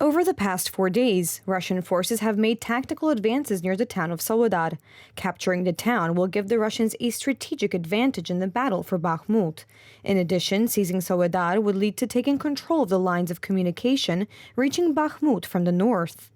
Over the past 4 days, Russian forces have made tactical advances near the town of Soledar. Capturing the town will give the Russians a strategic advantage in the battle for Bakhmut. In addition, seizing Soledar would lead to taking control of the lines of communication, reaching Bakhmut from the north.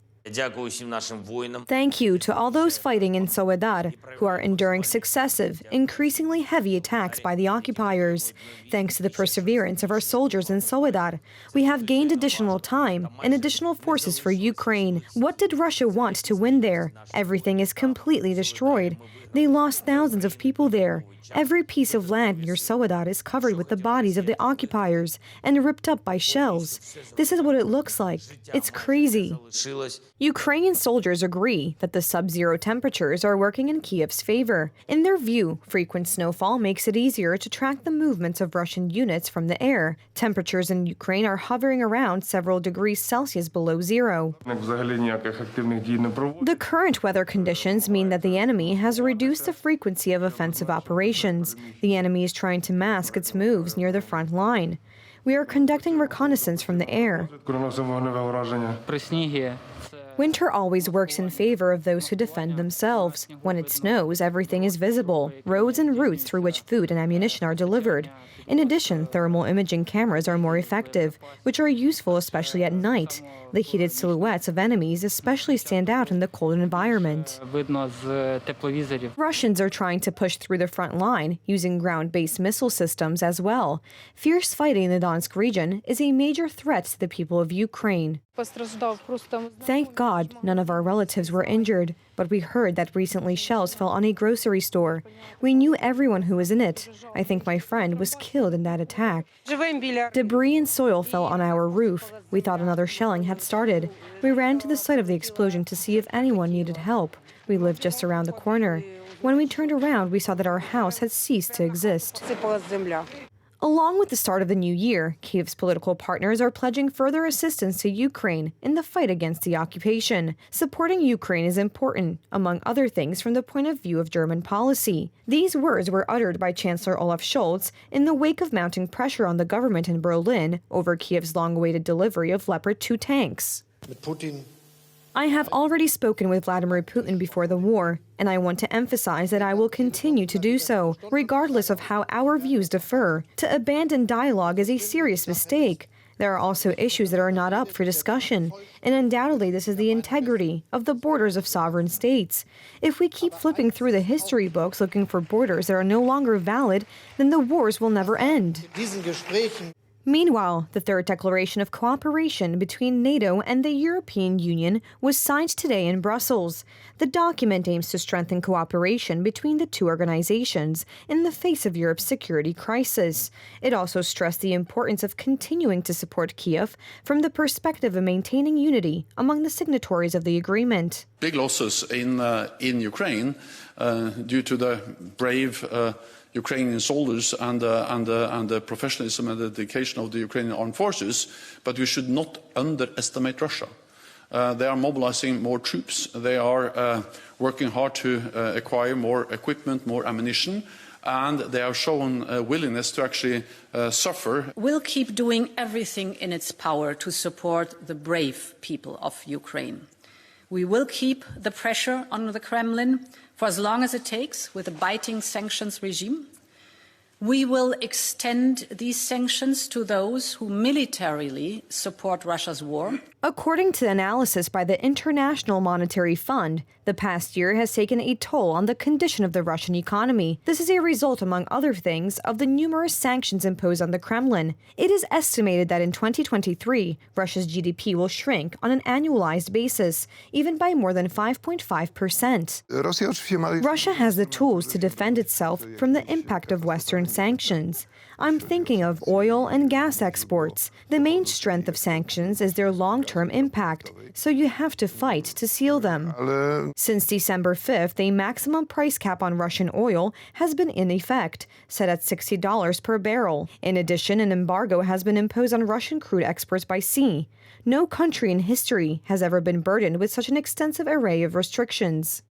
Thank you to all those fighting in Soledar who are enduring successive, increasingly heavy attacks by the occupiers. Thanks to the perseverance of our soldiers in Soledar, we have gained additional time and additional forces for Ukraine. What did Russia want to win there? Everything is completely destroyed. They lost thousands of people there. Every piece of land near Soledar is covered with the bodies of the occupiers and ripped up by shells. This is what it looks like. It's crazy. Ukrainian soldiers agree that the sub-zero temperatures are working in Kiev's favor. In their view, frequent snowfall makes it easier to track the movements of Russian units from the air. Temperatures in Ukraine are hovering around several degrees Celsius below zero. The current weather conditions mean that the enemy has reduced the frequency of offensive operations. The enemy is trying to mask its moves near the front line. We are conducting reconnaissance from the air. Winter always works in favor of those who defend themselves. When it snows, everything is visible, roads and routes through which food and ammunition are delivered. In addition, thermal imaging cameras are more effective, which are useful especially at night. The heated silhouettes of enemies especially stand out in the cold environment. Russians are trying to push through the front line, using ground-based missile systems as well. Fierce fighting in the Donetsk region is a major threat to the people of Ukraine. Thank God none of our relatives were injured, but we heard that recently shells fell on a grocery store. We knew everyone who was in it. I think my friend was killed in that attack. Debris and soil fell on our roof. We thought another shelling had started. We ran to the site of the explosion to see if anyone needed help. We lived just around the corner. When we turned around, we saw that our house had ceased to exist. Along with the start of the new year, Kiev's political partners are pledging further assistance to Ukraine in the fight against the occupation. Supporting Ukraine is important, among other things, from the point of view of German policy. These words were uttered by Chancellor Olaf Scholz in the wake of mounting pressure on the government in Berlin over Kiev's long-awaited delivery of Leopard 2 tanks. I have already spoken with Vladimir Putin before the war, and I want to emphasize that I will continue to do so, regardless of how our views differ. To abandon dialogue is a serious mistake. There are also issues that are not up for discussion, and undoubtedly this is the integrity of the borders of sovereign states. If we keep flipping through the history books looking for borders that are no longer valid, then the wars will never end. Meanwhile, the third declaration of cooperation between NATO and the European Union was signed today in Brussels. The document aims to strengthen cooperation between the two organizations in the face of Europe's security crisis. It also stressed the importance of continuing to support Kiev from the perspective of maintaining unity among the signatories of the agreement. Big losses in Ukraine due to the brave Ukrainian soldiers and the professionalism and the dedication of the Ukrainian armed forces, but we should not underestimate Russia. They are mobilizing more troops. They are working hard to acquire more equipment, more ammunition, and they have shown a willingness to actually suffer. We'll keep doing everything in its power to support the brave people of Ukraine. We will keep the pressure on the Kremlin for as long as it takes with a biting sanctions regime. We will extend these sanctions to those who militarily support Russia's war. According to analysis by the International Monetary Fund, the past year has taken a toll on the condition of the Russian economy. This is a result, among other things, of the numerous sanctions imposed on the Kremlin. It is estimated that in 2023, Russia's GDP will shrink on an annualized basis, even by more than 5.5%. Russia has the tools to defend itself from the impact of Western sanctions. I'm thinking of oil and gas exports. The main strength of sanctions is their long-term impact, so you have to fight to seal them. Since December 5th, a maximum price cap on Russian oil has been in effect, set at $60 per barrel. In addition, an embargo has been imposed on Russian crude exports by sea. No country in history has ever been burdened with such an extensive array of restrictions.